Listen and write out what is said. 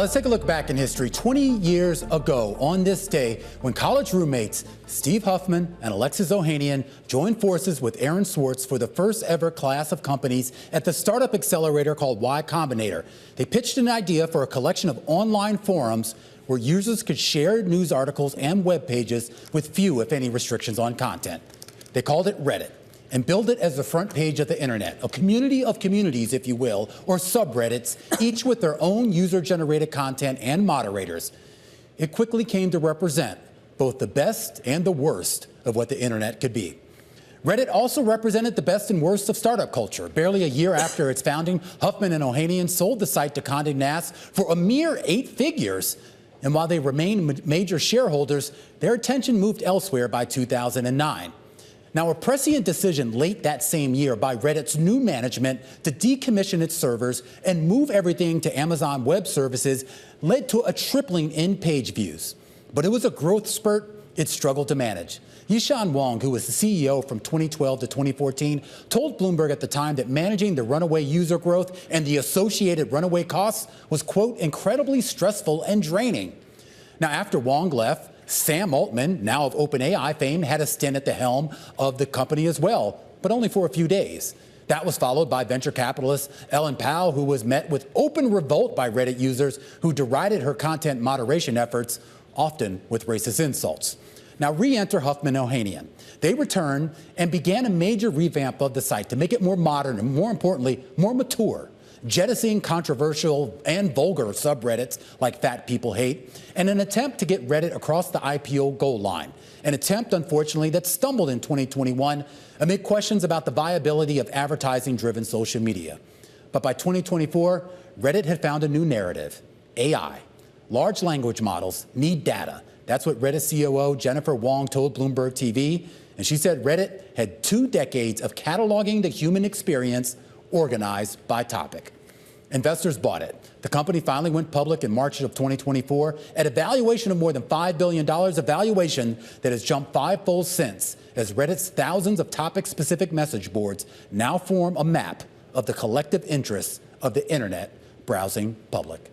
Let's take a look back in history. 20 years ago, on this day, when college roommates Steve Huffman and Alexis Ohanian joined forces with Aaron Swartz for the first ever class of companies at the startup accelerator called Combinator. They pitched an idea for a collection of online forums where users could share news articles and web pages with few, if any, restrictions on content. They called it Reddit and built it as the front page of the internet, a community of communities, if you will, or subreddits, each with their own user-generated content and moderators. It quickly came to represent both the best and the worst of what the internet could be. Reddit also represented the best and worst of startup culture. Barely a year after its founding, Huffman and Ohanian sold the site to Condé Nast for a mere 8 figures. And while they remained major shareholders, their attention moved elsewhere by 2009. Now, a prescient decision late that same year by Reddit's new management to decommission its servers and move everything to Amazon Web Services led to a tripling in page views. But it was a growth spurt it struggled to manage. Yishan Wong, who was the CEO from 2012 to 2014, told Bloomberg at the time that managing the runaway user growth and the associated runaway costs was, quote, incredibly stressful and draining. Now, after Wong left, Sam Altman, now of OpenAI fame, had a stint at the helm of the company as well, but only for a few days. That was followed by venture capitalist Ellen Powell, who was met with open revolt by Reddit users who derided her content moderation efforts, often with racist insults. Now re-enter Huffman and Ohanian. They returned and began a major revamp of the site to make it more modern and, more importantly, more mature, jettisoning controversial and vulgar subreddits like Fat People Hate, and an attempt to get Reddit across the IPO goal line. An attempt, unfortunately, that stumbled in 2021 amid questions about the viability of advertising-driven social media. But by 2024, Reddit had found a new narrative: AI. Large language models need data. That's what Reddit COO Jennifer Wong told Bloomberg TV. And she said Reddit had 2 decades of cataloging the human experience organized by topic. Investors bought it. The company finally went public in March of 2024 at a valuation of more than $5 billion, a valuation that has jumped 5-fold since, as Reddit's thousands of topic-specific message boards now form a map of the collective interests of the internet browsing public.